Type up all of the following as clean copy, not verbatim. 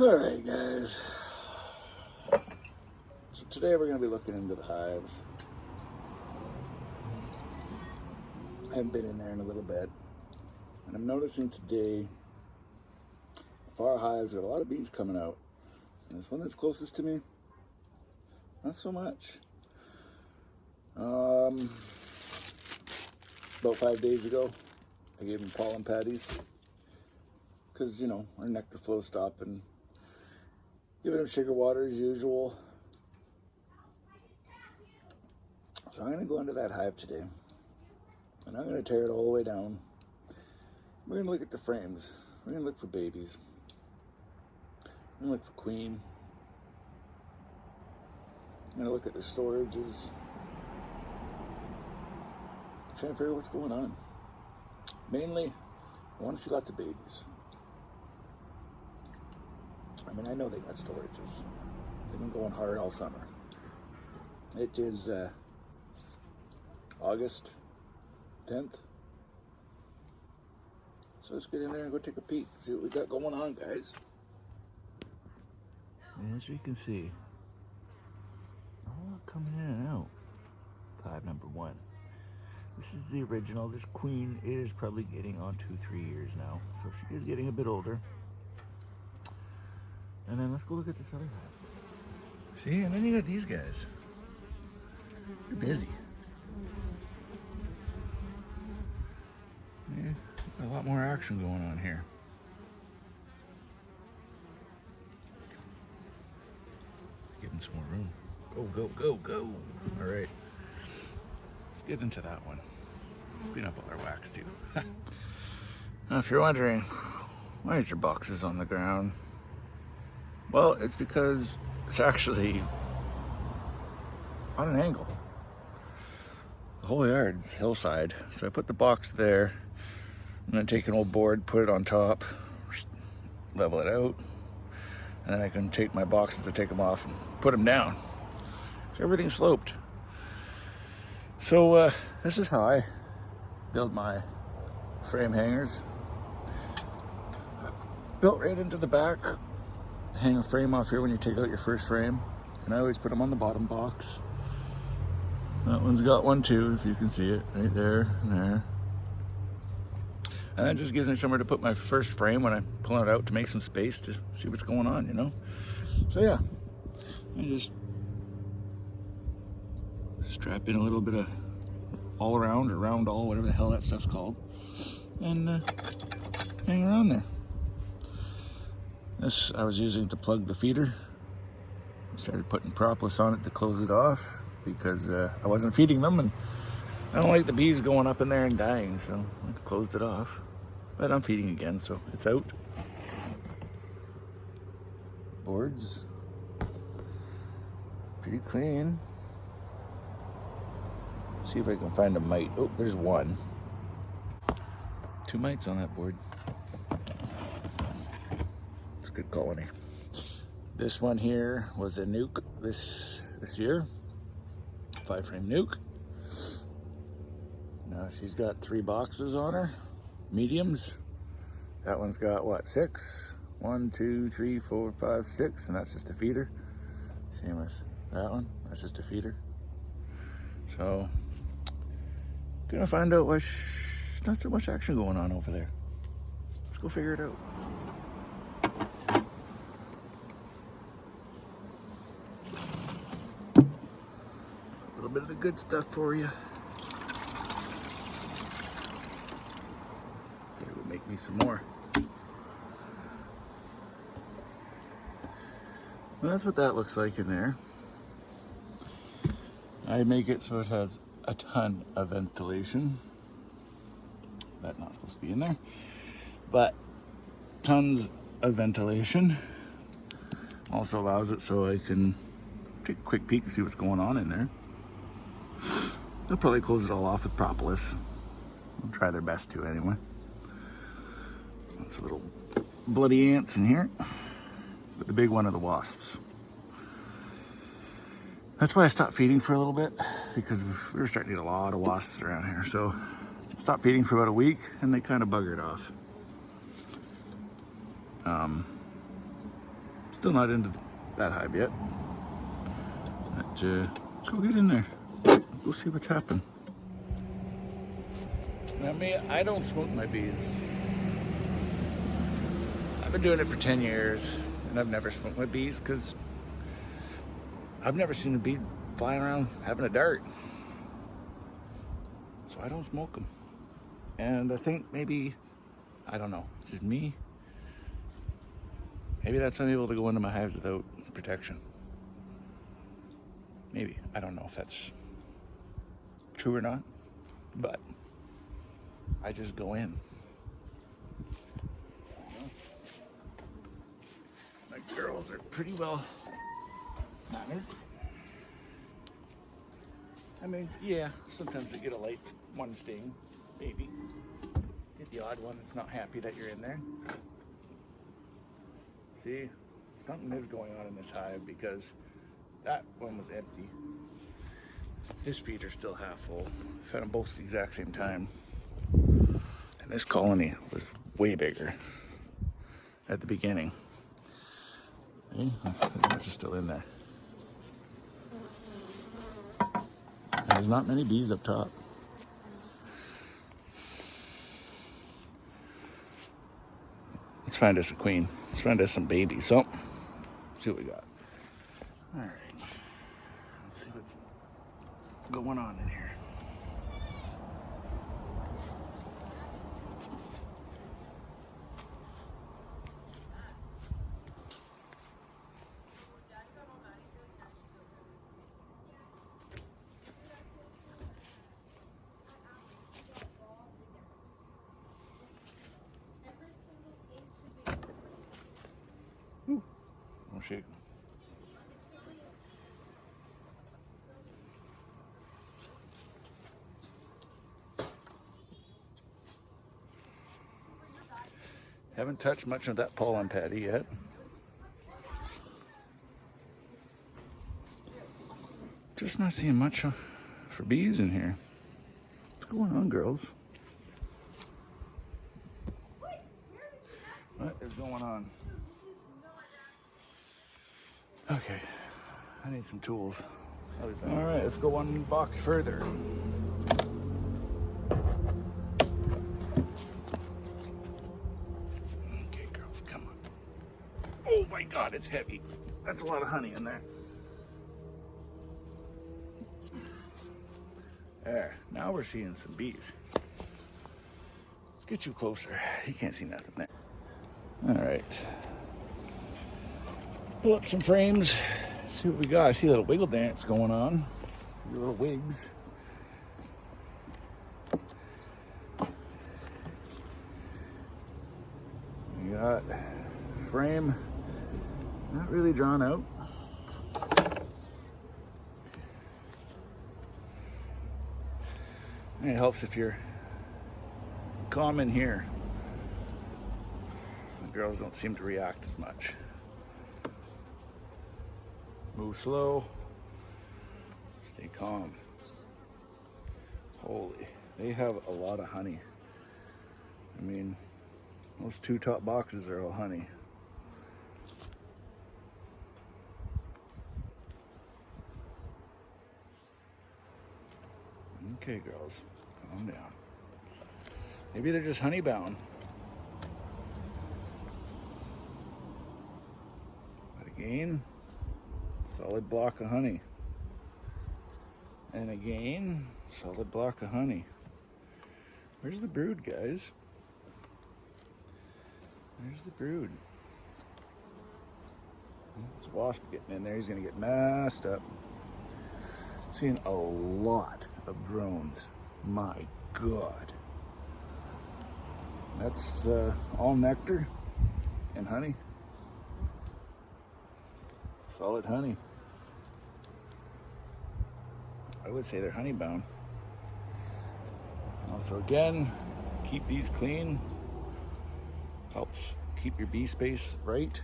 Alright guys, so today we're going to be looking into the hives. I haven't been in there in a little bit, and I'm noticing today for our hives there are a lot of bees coming out, and this one that's closest to me, not so much. About 5 days ago I gave them pollen patties because, you know, our nectar flow stopped, and giving them sugar water as usual. So I'm going to go into that hive today, and I'm going to tear it all the way down. We're going to look at the frames. We're going to look for babies. We're going to look for queen. I'm going to look at the storages. Trying to figure out what's going on. Mainly, I want to see lots of babies. I mean, I know they got storages. They've been going hard all summer. It is August 10th. So let's get in there and go take a peek, see what we got going on, guys. And as you can see, all coming in and out. Hive number 1. This is the original. This queen is probably getting on 2-3 years now, so she is getting a bit older. And then let's go look at this other hive. See, and then you got these guys. They're busy. Yeah, a lot more action going on here. Let's give them some more room. Go, go, go, go. All right. Let's get into that one. Let's clean up all our wax too. Now, if you're wondering, why is there boxes on the ground? Well, it's because it's actually on an angle. The whole yard's hillside. So I put the box there. I'm gonna take an old board, put it on top, level it out, and then I can take my boxes and take them off and put them down. So everything's sloped. So this is how I build my frame hangers. Built right into the back. Hang a frame off here when you take out your first frame, and I always put them on the bottom box. That one's got one too, if you can see it, right there and there. And that just gives me somewhere to put my first frame when I pull it out to make some space to see what's going on, you know? So yeah, I just strap in a little bit of all around or round all, whatever the hell that stuff's called, and hang around there. This I was using to plug the feeder. I started putting propolis on it to close it off because I wasn't feeding them, and I don't like the bees going up in there and dying, so I closed it off. But I'm feeding again, so it's out. Boards, pretty clean. See if I can find a mite. Oh, there's one. 2 mites on that board. Good colony. This one here was a nuke this year. 5-frame nuke. Now she's got 3 boxes on her, mediums. That one's got what, 6? 1, 2, 3, 4, 5, 6, and that's just a feeder. Same with that one. That's just a feeder. So, gonna find out why not so much action going on over there. Let's go figure it out. A little bit of the good stuff for you. It would make me some more. Well, that's what that looks like in there. I make it so it has a ton of ventilation. That's not supposed to be in there. But tons of ventilation. Also allows it so I can take a quick peek and see what's going on in there. They'll probably close it all off with propolis. They'll try their best to anyway. Lots of little bloody ants in here. But the big one are the wasps. That's why I stopped feeding for a little bit, because we were starting to get a lot of wasps around here. So stopped feeding for about a week, and they kind of buggered off. Still not into that hive yet. But, let's go get in there. Go see what's happened. Now me, I don't smoke my bees. I've been doing it for 10 years and I've never smoked my bees because I've never seen a bee flying around having a dart. So I don't smoke them. And I think maybe, I don't know, it's just me. Maybe that's why I'm able to go into my hives without protection. Maybe. I don't know if that's true or not, but I just go in. My girls are pretty well mannered. I mean, yeah, sometimes they get a light one sting, maybe. Get the odd one that's not happy that you're in there. See, something is going on in this hive because that one was empty. This feeder's still half full. Fed them both at the exact same time. And this colony was way bigger at the beginning. See, it's just still in there. And there's not many bees up top. Let's find us a queen. Let's find us some babies. So, see what we got. All right. Let's see what's going on in here. Don't shake. Haven't touched much of that pollen patty yet. Just not seeing much for bees in here. What's going on, girls? What is going on? Okay, I need some tools. All right, let's go one box further. Okay, girls, come on. Oh my God, it's heavy. That's a lot of honey in there. There, now we're seeing some bees. Let's get you closer. You can't see nothing there. All right. Pull up some frames, see what we got. I see a little wiggle dance going on. See little wigs. We got frame, not really drawn out. It helps if you're calm in here. The girls don't seem to react as much. Move slow, stay calm. Holy, they have a lot of honey. I mean, those two top boxes are all honey. Okay, girls, calm down. Maybe they're just honey bound. But again, solid block of honey. And again, solid block of honey. Where's the brood, guys? Where's the brood? There's a wasp getting in there. He's gonna get messed up. Seeing a lot of drones. My God. That's all nectar and honey. Solid honey. I would say they're honey bound. Also, again, keep these clean. Helps keep your bee space right.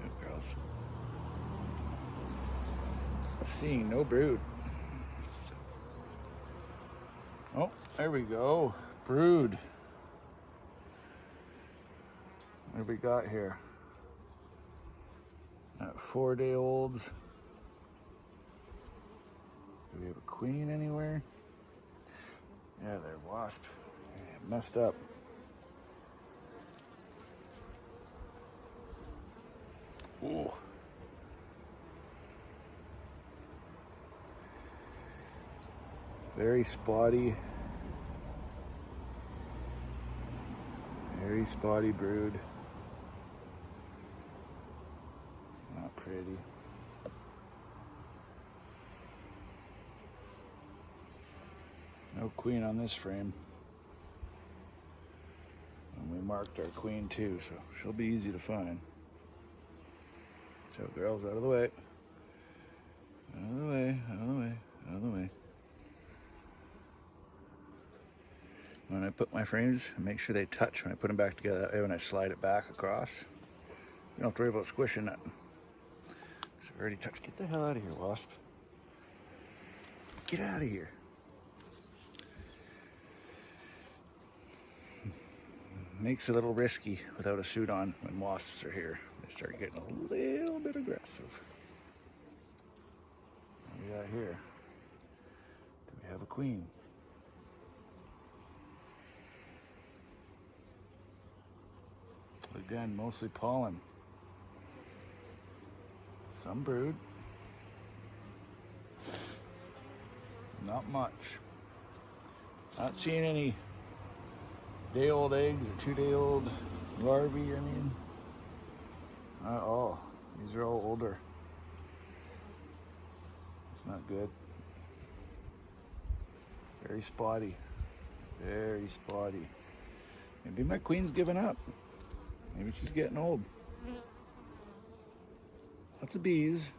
Good girls. Seeing no brood. Oh, there we go. Brood. What have we got here? Got 4-day-olds. Do we have a queen anywhere? Yeah, they're wasp. Messed up. Ooh. Very spotty. Very spotty brood. Not pretty. No queen on this frame. And we marked our queen too, so she'll be easy to find. So girls, out of the way. Out of the way, out of the way, out of the way. When I put my frames, I make sure they touch when I put them back together. That way when I slide it back across, you don't have to worry about squishing it. So already touched. Get the hell out of here, wasp. Get out of here. Makes it a little risky without a suit on when wasps are here. They start getting a little bit aggressive. What do we got here? Do we have a queen? Again, mostly pollen. Some brood. Not much. Not seeing any day-old eggs or 2-day-old larvae, I mean. Not all. These are all older. It's not good. Very spotty. Very spotty. Maybe my queen's giving up. Maybe she's getting old. Lots of bees.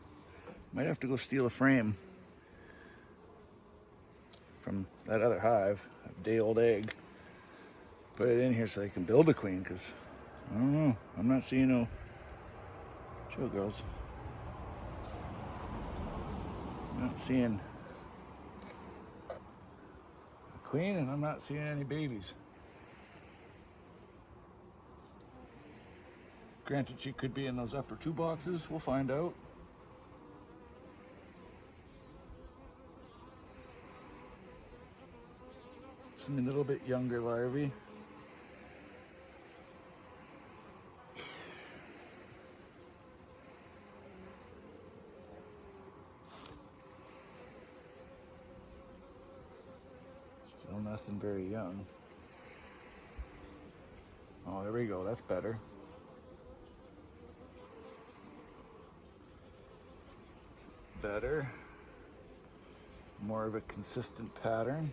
Might have to go steal a frame from that other hive, a day-old egg. Put it in here so they can build a queen, because I don't know. I'm not seeing no. Chill, girls. I'm not seeing a queen, and I'm not seeing any babies. Granted, she could be in those upper 2 boxes. We'll find out. Some a little bit younger larvae. Still nothing very young. Oh, there we go. That's better. Better. More of a consistent pattern.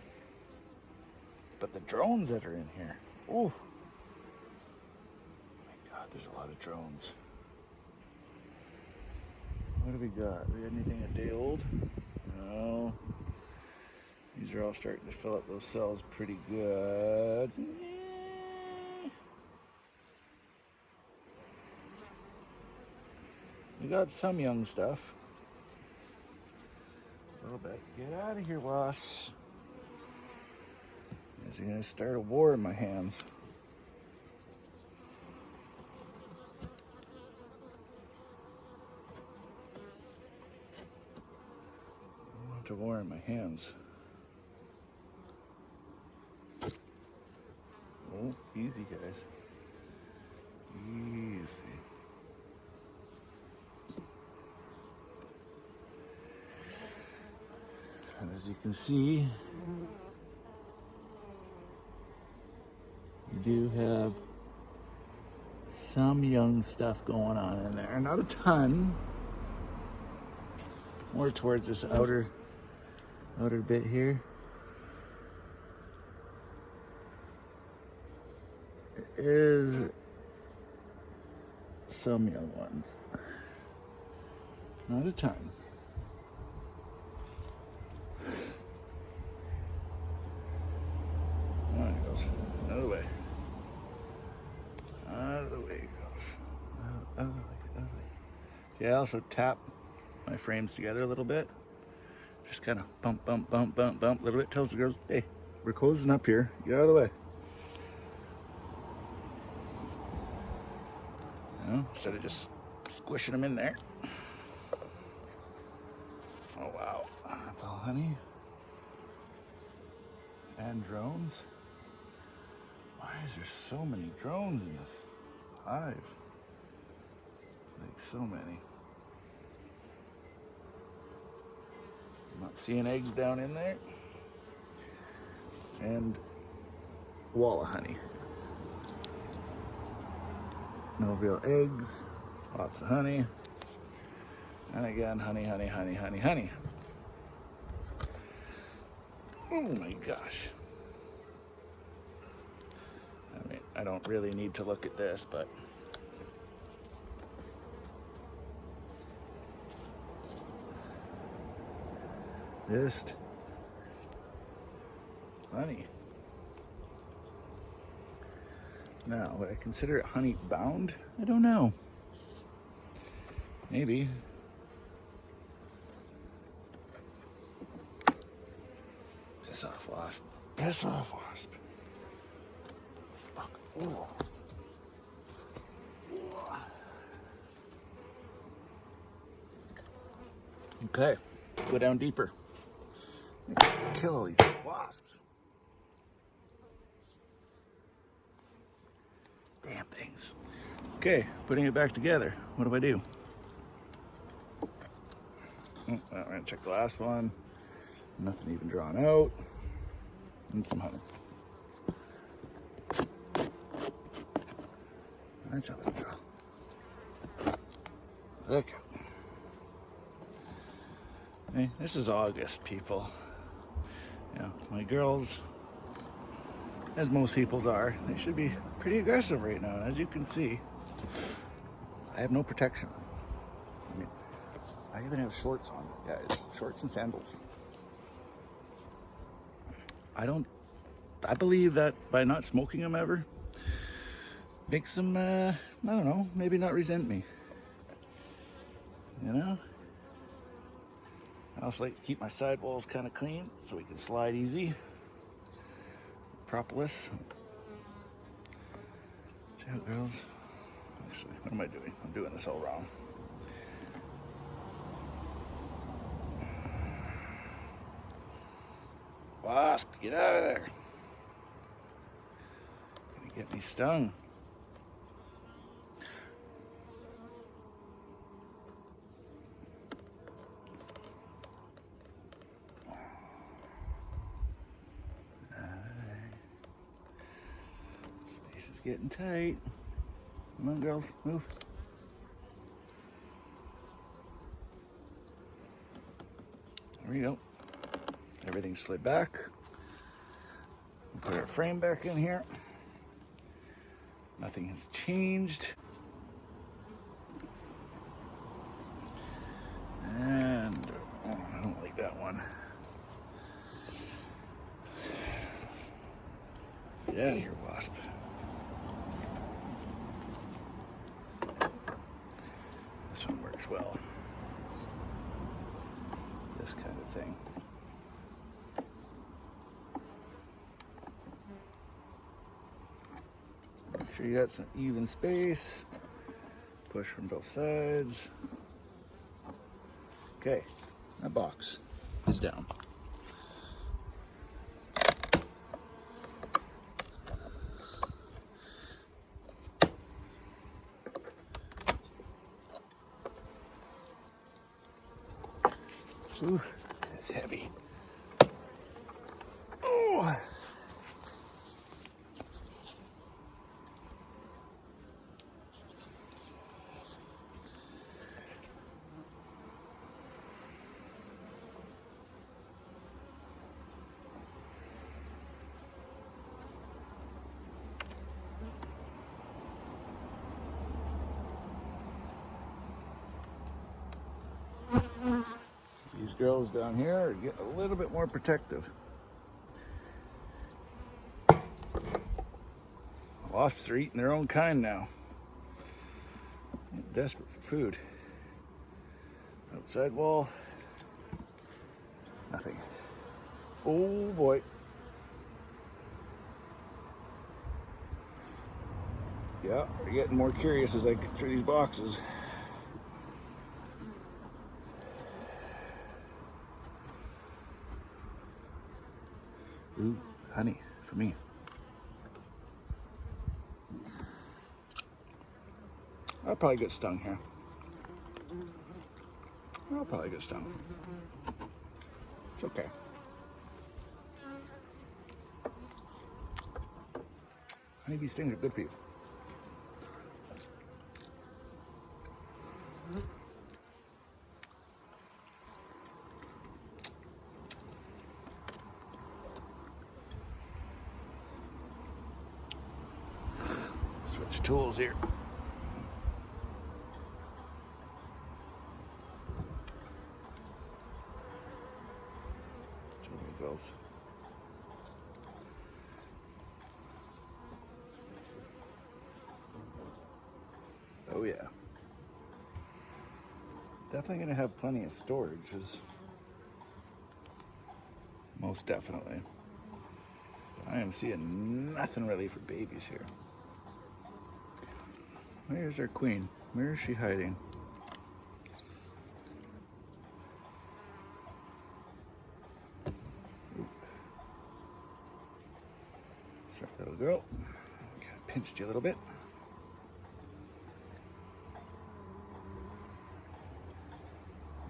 But the drones that are in here. Oh my God, there's a lot of drones. What do we got? We got anything a day old? No. These are all starting to fill up those cells pretty good. We got some young stuff. A little bit. Get out of here, wasps. Is he gonna start a war in my hands? I want a war in my hands. Oh, easy, guys. Easy. And as you can see, you do have some young stuff going on in there. Not a ton. More towards this outer bit here. There is some young ones. Not a ton. Oh, it goes. Out of the way. Out of the way it goes. Out of the way, out of the way. Okay, I also tap my frames together a little bit. Just kind of bump, bump, bump, bump, bump a little bit. Tells the girls, hey, we're closing up here. Get out of the way. You know, instead of just squishing them in there. Oh, wow. That's all honey. And drones. Why is there so many drones in this hive? Like so many. I'm not seeing eggs down in there. And wall of honey. No real eggs. Lots of honey. And again, honey, honey, honey, honey, honey. Oh my gosh. I mean, I don't really need to look at this, but just honey. Now, would I consider it honey bound? I don't know. Maybe. Piss off, wasp. Piss off, wasp. Fuck. Ooh. Okay, let's go down deeper. Kill all these wasps. Damn things. Okay, putting it back together. What do I do? Oh, well, we're gonna check the last one. Nothing even drawn out. And some honey. That's how it go. Look. Hey, this is August, people. Yeah, my girls, as most people's are, they should be pretty aggressive right now. As you can see, I have no protection. I mean, I even have shorts on, guys. Shorts and sandals. I believe that by not smoking them ever, makes them, I don't know, maybe not resent me. You know? I also like to keep my sidewalls kind of clean so we can slide easy. Propolis. See how it goes? Actually, what am I doing? I'm doing this all wrong. Wasp, get out of there. Gonna get me stung. Space is getting tight. Come on, girls, move. There we go. Everything slid back. Put our frame back in here. Nothing has changed. And oh, I don't like that one. Get out of here, wasp. This one works well. This kind of thing. Make sure you got some even space. Push from both sides. Okay, that box is down. Ooh, that's heavy. Oh. These girls down here are getting a little bit more protective. Wasps are eating their own kind now. Desperate for food. Outside wall. Nothing. Oh boy. Yeah, we're getting more curious as I get through these boxes. Ooh, honey, for me. I'll probably get stung here. I'll probably get stung. It's okay. Honeybee stings are good for you. Switch tools here. Bells. Oh yeah. Definitely gonna have plenty of storage, is most definitely. But I am seeing nothing really for babies here. Where's our queen? Where is she hiding? Sorry, little girl. Kind of pinched you a little bit.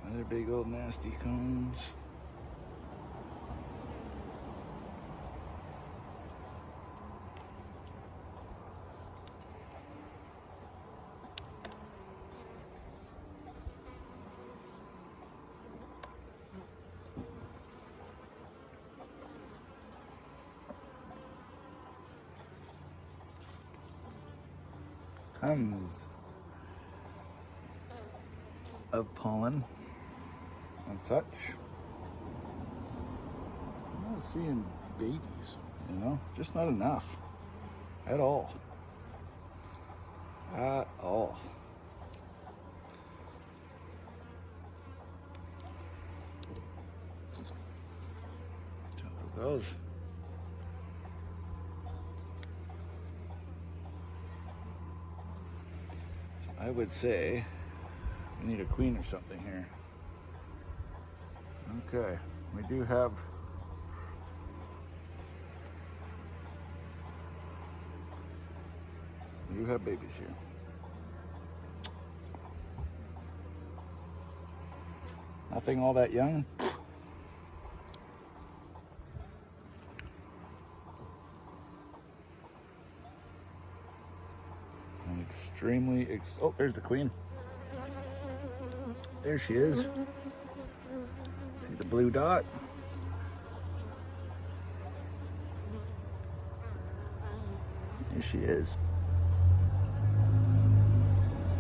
Another big old nasty cones. Tons of pollen and such. I'm not seeing babies, just not enough at all. At all. So there goes. I would say we need a queen or something here. Okay, we do have babies here. Nothing all that young. And extremely oh, there's the queen. There she is. See the blue dot? There she is.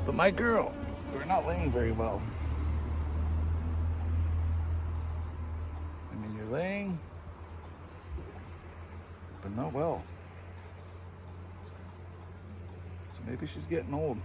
But my girl, we're not laying very well. I mean, you're laying, but not well. So maybe she's getting old.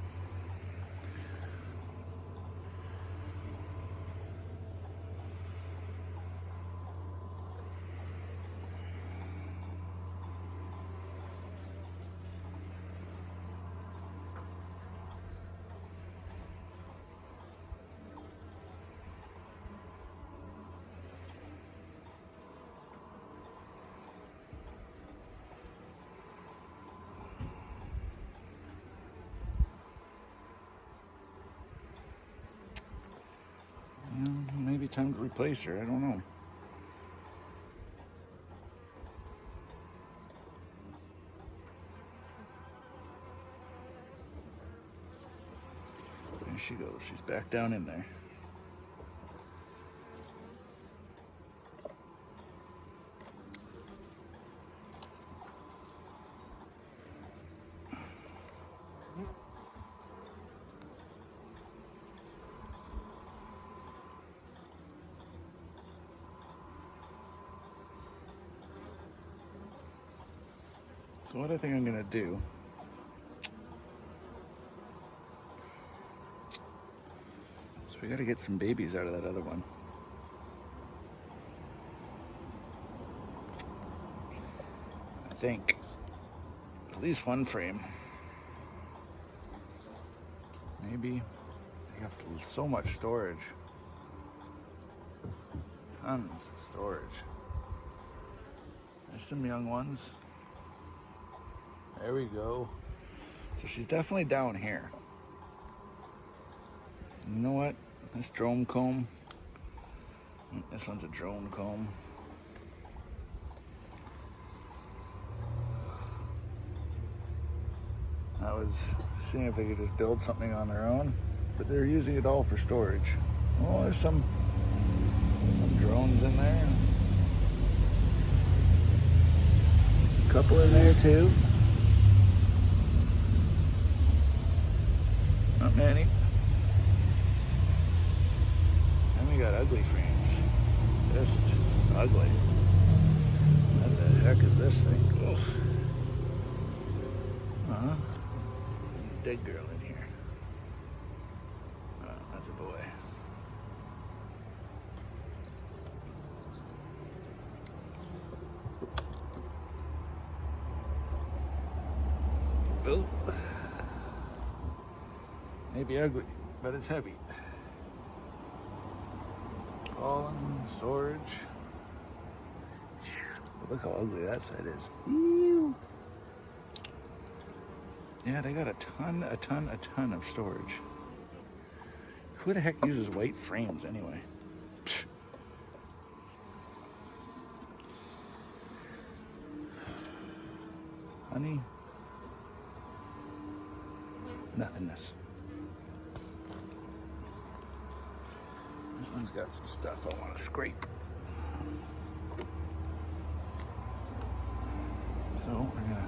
Maybe time to replace her, I don't know. There she goes, she's back down in there. So what I think I'm gonna do is We gotta get some babies out of that other one. I think at least one frame. Maybe. They have so much storage. Tons of storage. There's some young ones. There we go. So she's definitely down here. You know what? This drone comb. This one's a drone comb. I was seeing if they could just build something on their own, but they're using it all for storage. Oh, there's some drones in there. A couple in there too. Not many. And we got ugly frames. Just ugly. What the heck is this thing? Oh. Uh-huh. Dead girl in here. Oh, that's a boy. Oh. Maybe ugly, but it's heavy. Pollen, storage. Look how ugly that side is. Ew. Yeah, they got a ton of storage. Who the heck uses white frames anyway? Honey. Nothingness. This one's got some stuff I want to scrape. So we're gonna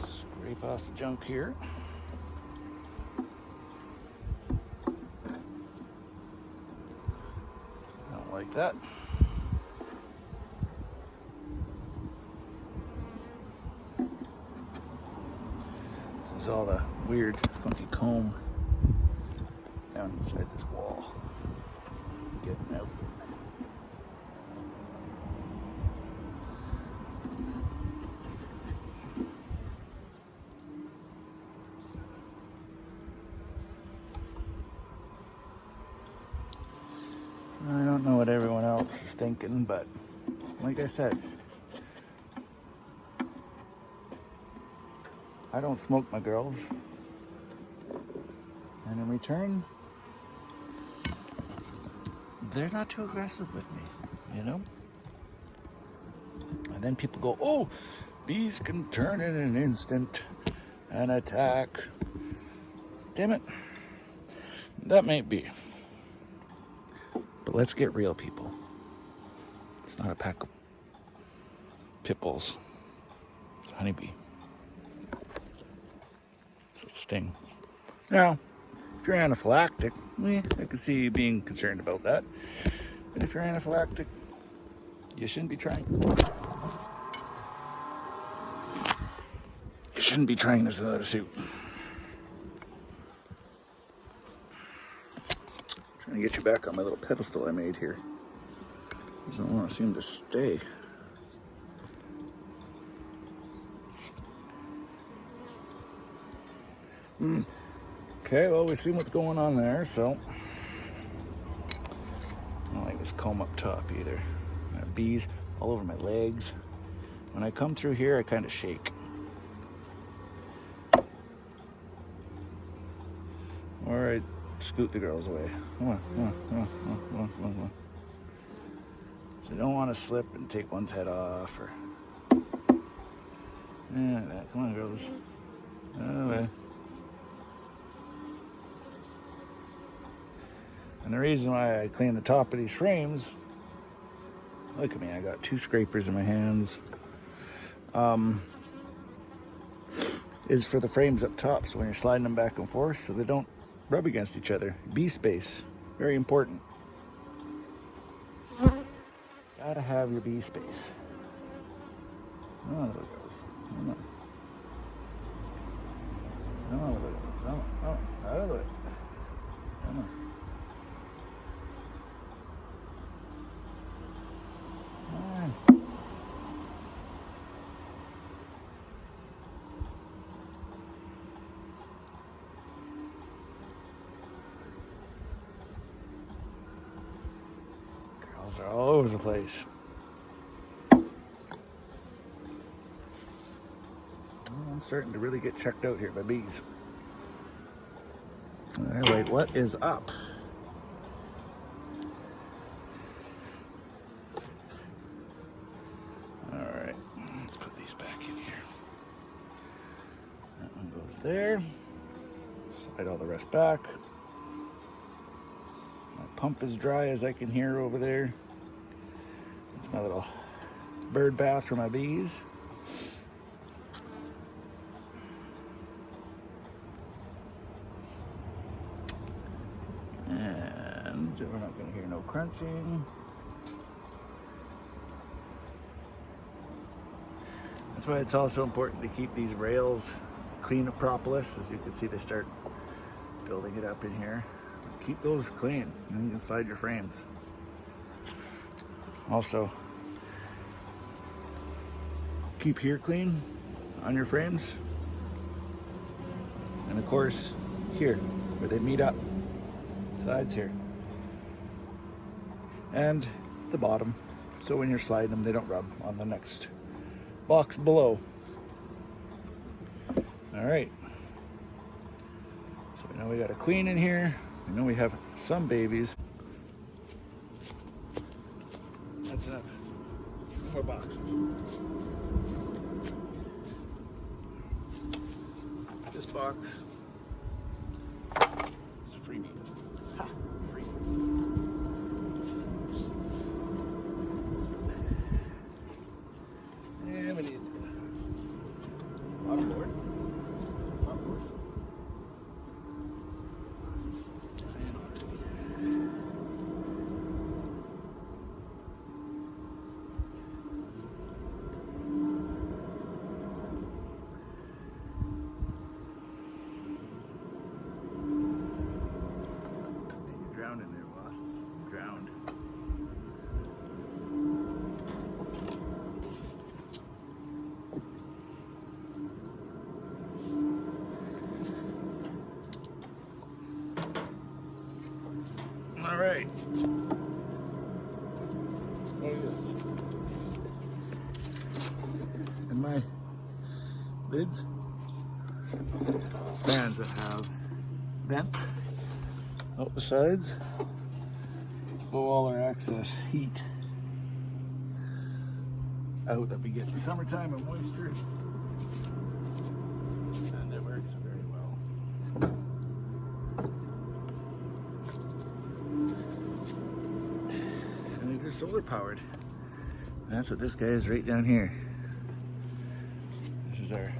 scrape off the junk here. Don't like that. This is all the weird, funky comb down inside this wall. Getting out. I don't know what everyone else is thinking, but like I said, I don't smoke my girls. And in return, they're not too aggressive with me, you know? And then people go, oh, bees can turn in an instant and attack. Damn it. That may be. But let's get real, people. It's not a pack of pit bulls. It's a honeybee. It's a sting. Now, if you're anaphylactic, I can see you being concerned about that. But if you're anaphylactic, you shouldn't be trying. You shouldn't be trying this without a suit. Trying to get you back on my little pedestal I made here. I don't want to seem to stay. Okay, well, we've seen what's going on there, so I don't like this comb up top either. I have bees all over my legs. When I come through here, I kind of shake. Or I scoot the girls away. Come on, come on, come on, come on, come on, come on, come on. So you don't want to slip and take one's head off, or yeah, that. Come on, girls. Away. And the reason why I clean the top of these frames, look at me, I got 2 scrapers in my hands, is for the frames up top, so when you're sliding them back and forth, so they don't rub against each other. Bee space, very important. Gotta have your bee space. Oh, there it goes. Come on. Come on, little girl. Come on, out of the way. Come on. Rails are all over the place. I'm starting to really get checked out here by bees. Alright, what is up? Alright, let's put these back in here. That one goes there. Slide all the rest back. My pump is dry as I can hear over there. It's my little bird bath for my bees. And we're not going to hear no crunching. That's why it's also important to keep these rails clean of propolis. As you can see, they start building it up in here. Keep those clean inside your frames. Also, keep here clean on your frames. And of course, here, where they meet up. Sides here. And the bottom. So when you're sliding them, they don't rub on the next box below. Alright. So now we got a queen in here. I know we have some babies. That's enough. No more boxes. This box is a freebie. Ha! Free. And we need bottom board. Top board. Drowned in there, wasps. Drowned. All right. Oh yes. And my lids, fans that have vents out the sides, blow all our excess heat out that we get in the summertime and moisture, and it works very well. And it is solar powered. And that's what this guy is right down here. This is our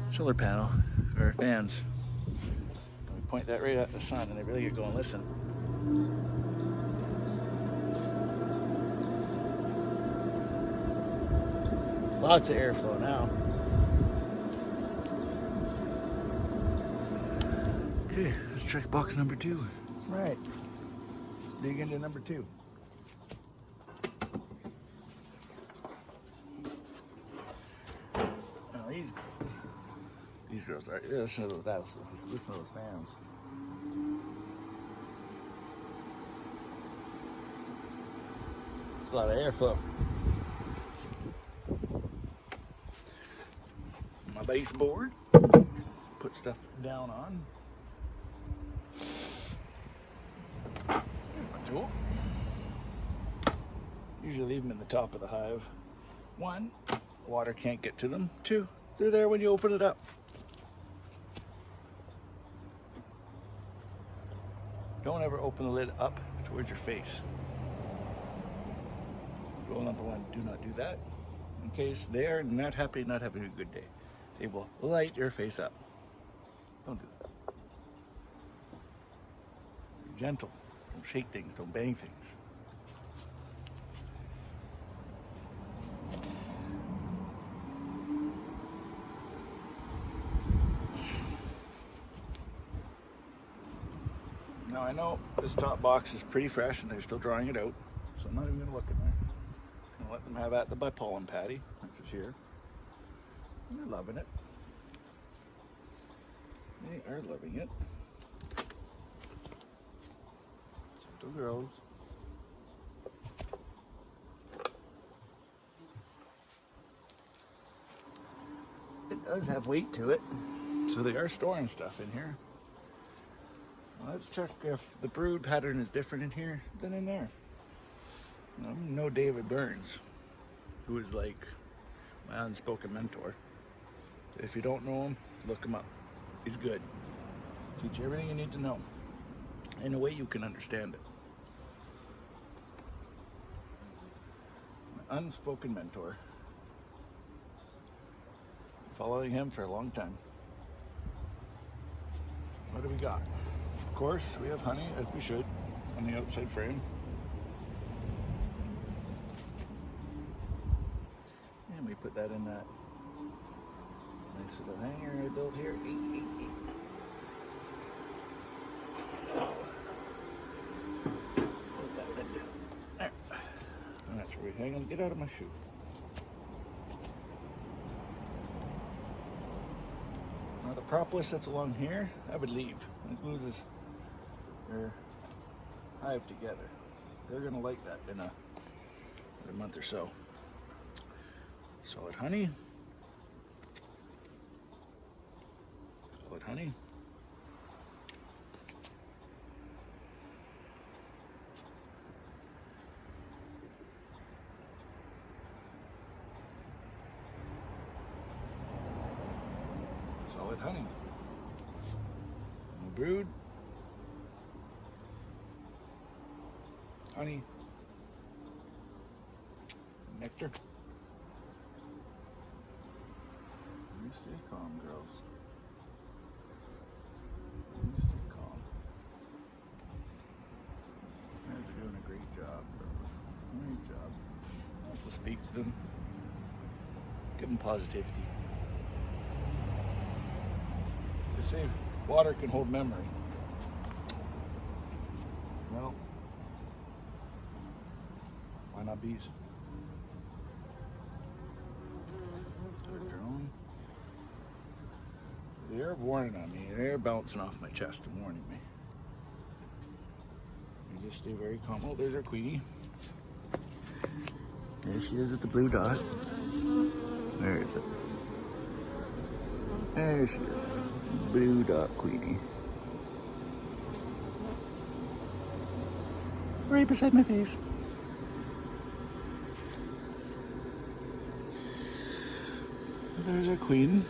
solar panel for our fans. We point that right at the sun and they really get going. Listen. Lots of airflow now. Okay, let's check box number 2. Right. Let's dig into number 2. Now these girls are, listen to those fans. It's a lot of airflow. My baseboard, put stuff down on. Here's my tool. Usually leave them in the top of the hive. 1, water can't get to them. 2, they're there when you open it up. Don't ever open the lid up towards your face. Rule number 1, do not do that. In case they are not happy, not having a good day. They will light your face up. Don't do that. Be gentle. Don't shake things. Don't bang things. Now I know this top box is pretty fresh and they're still drying it out, so I'm not even going to look in there. Just going to let them have at the bipollen patty, which is here. And they're loving it. They are loving it. Gentle girls. does have weight to it. So they are storing stuff in here. Let's check if the brood pattern is different in here than in there. I'm no David Burns, who is like my unspoken mentor. If you don't know him, look him up. He's good. Teach you everything you need to know in a way you can understand it. My unspoken mentor. Following him for a long time. What do we got? Of course, we have honey, as we should, on the outside frame. And we put that in that nice little hanger I built here. Put that lid down. There. And that's where we hang them. Get out of my shoe. Now the propolis that's along here, I would leave. It loses their hive together. They're gonna like that in a month or so. Solid honey. Solid honey. Solid honey. No brood. Honey. Nectar. You stay calm, girls. You stay calm. You guys are doing a great job, girls. Great job. Also speak to them. Give them positivity. They say water can hold memory. Well, why not bees? They're warning on me. They're bouncing off my chest and warning me. You just stay very calm. Oh, there's our queenie. There she is with the blue dot. Where is it? There she is. Blue dot queenie. Right beside my face. There's our queen.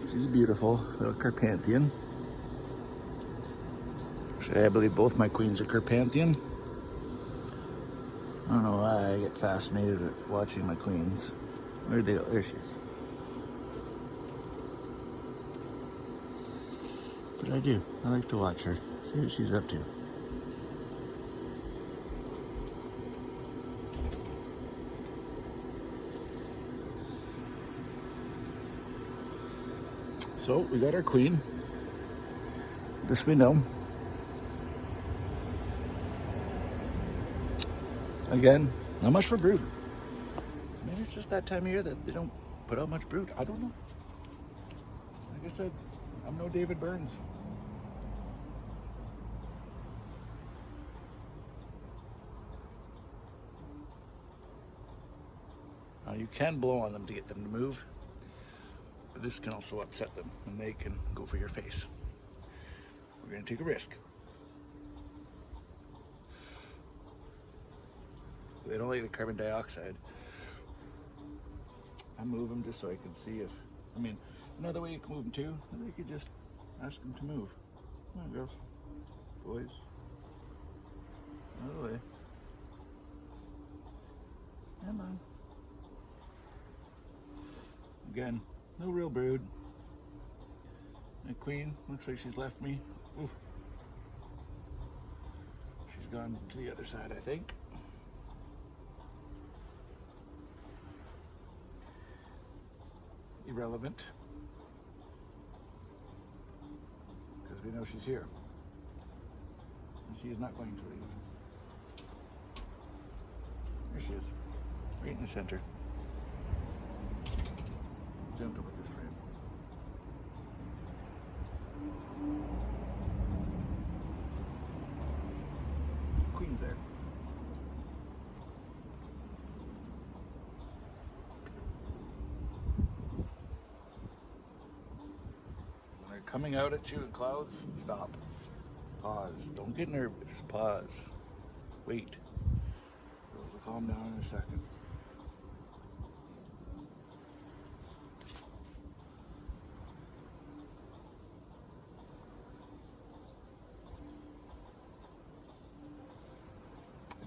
She's beautiful, little Carpathian. Actually, I believe both my queens are Carpathian. I don't know why I get fascinated with watching my queens. Where'd they go? There she is. But I do. I like to watch her. See what she's up to. So we got our queen. This we know. Again, not much for brood. So maybe it's just that time of year that they don't put out much brood. I don't know. Like I said, I'm no David Burns. You can blow on them to get them to move. But this can also upset them and they can go for your face. We're going to take a risk. They don't like the carbon dioxide. I move them just so I can see if, another way you can move them too, is you could just ask them to move. Come on, girls. Boys. Out of the way. Come on. Again, no real brood. My queen looks like she's left me. Ooh. She's gone to the other side, I think. Irrelevant. Because we know she's here. And she is not going to leave. There she is. Right in the center. Gentle with this frame. Queen's there. coming out at you in clouds, stop. Pause. Don't get nervous. Pause. Wait. Those will calm down in a second.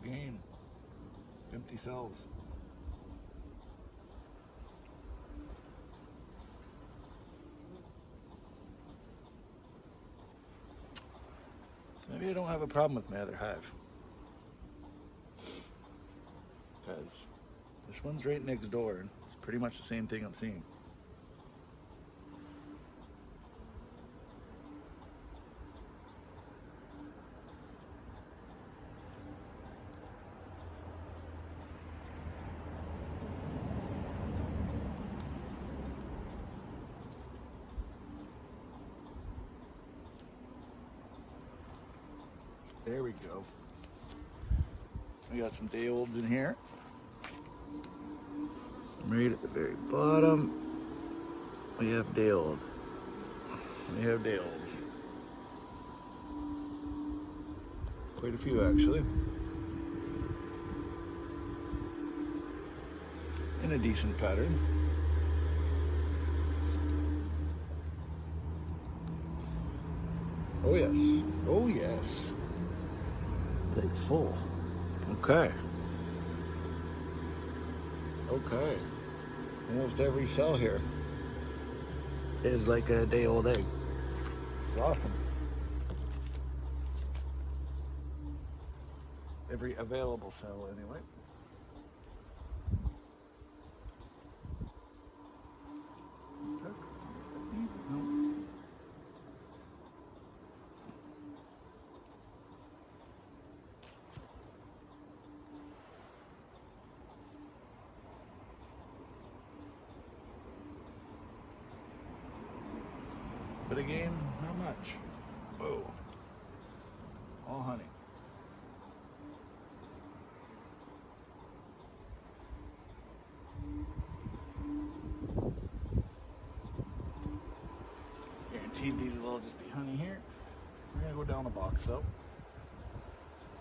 Again, empty cells. Maybe I don't have a problem with my other hive. Because this one's right next door and it's pretty much the same thing I'm seeing. There we go. We got some day olds in here. Right at the very bottom, we have day old. We have day olds. Quite a few actually. In a decent pattern. Oh yes. Oh yes. It's like full. Okay. Okay. Almost every cell here is like a day old egg. It's awesome. Every available cell anyway. But again, not much. Whoa. All honey. Guaranteed these will all just be honey here. We're gonna go down the box though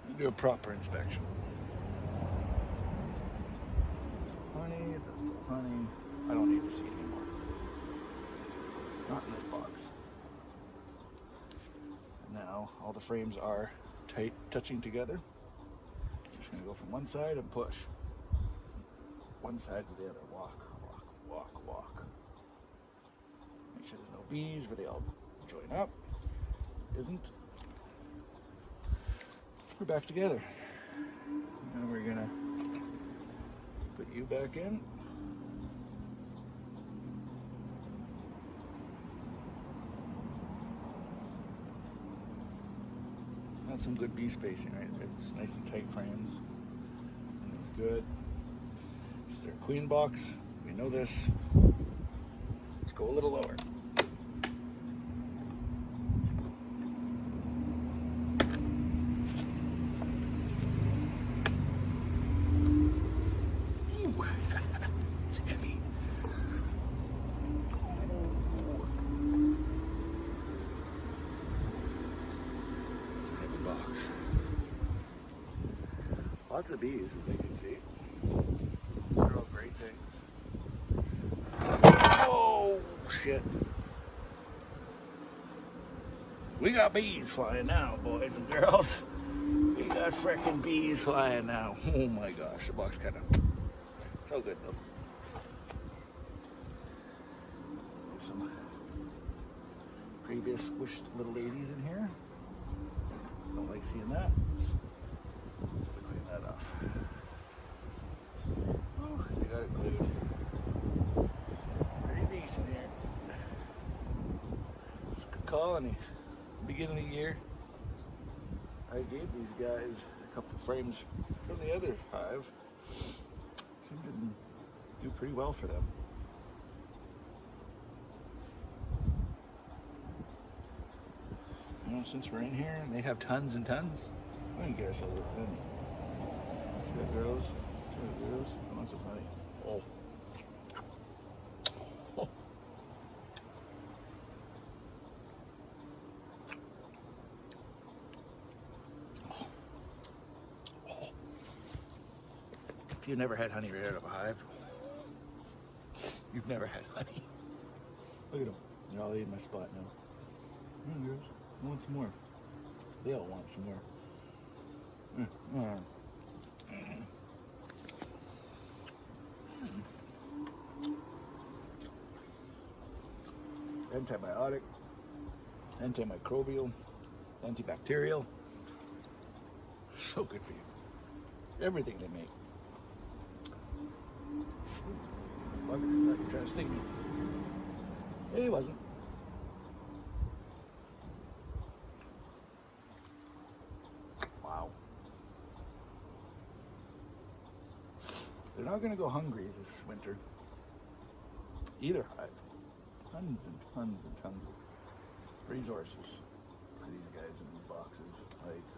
and do a proper inspection. That's honey, that's honey. I don't need to see anymore. Not in this box. Now all the frames are tight, touching together. I'm just gonna go from one side and push. One side to the other. Walk, walk, walk, walk. Make sure there's no bees where they all join up. Isn't. We're back together. And we're gonna put you back in. That's some good bee spacing, right? It's nice and tight frames. And it's good. This is our queen box. We know this. Let's go a little lower. It's heavy. Lots of bees, as you can see. They're all great things. Oh, shit. We got bees flying now, boys and girls. We got frickin' bees flying now. Oh my gosh, the box kind of... It's all good though. There's some previous squished little ladies in here. Don't like seeing that. Clean that off. Oh, we got it glued. Pretty decent here. It's a good colony. Beginning of the year, I gave these guys a couple frames from the other hive. Seemed to do pretty well for them. You know, since we're in here and they have tons and tons, I can guess a little thin. See that girls? See that girls? Oh, that's so funny. Oh. You've never had honey right out of a hive. You've never had honey. Look at them. They're all eating my spot now. Come on, girls. I want some more. They all want some more. Antibiotic, antimicrobial, antibacterial. So good for you. Everything they make. Bugger, you're trying to sting me. He wasn't. Wow. They're not going to go hungry this winter. Either hive. Tons and tons and tons of resources for these guys in these boxes. Like,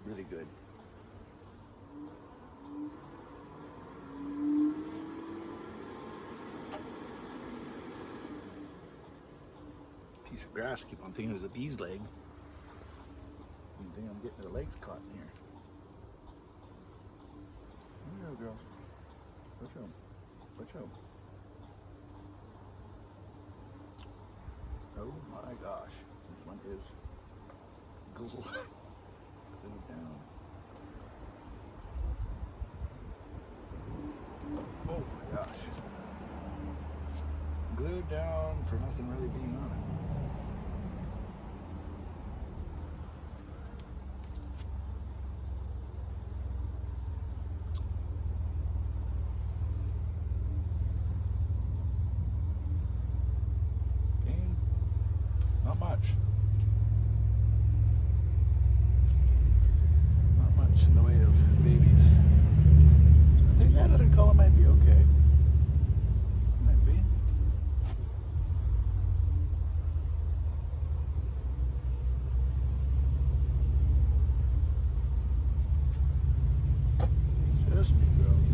really good. Piece of grass. Keep on thinking it was a bee's leg. I think I'm getting their legs caught in here. There you go, girls. Watch out. Watch out. Oh my gosh. This one is glued down. Oh my gosh. Glued down for nothing really being on it. Not much. Not much in the way of babies. I think that other color might be okay. Might be. Just me, girls.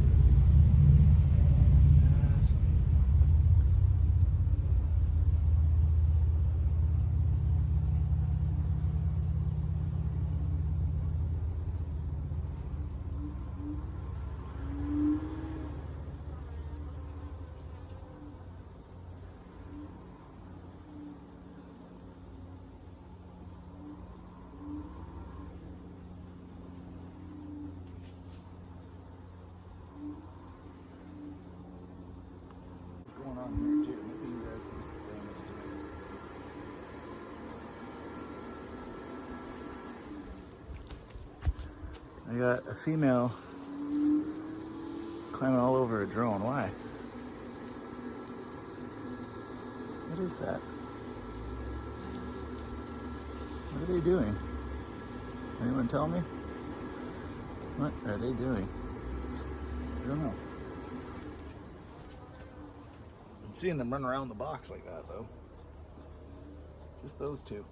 Going on here too. Maybe you guys can explain this to me. I got a female climbing all over a drone. Why? What is that? What are they doing? Anyone tell me? What are they doing? I don't know. Seeing them run around the box like that though. Just those two.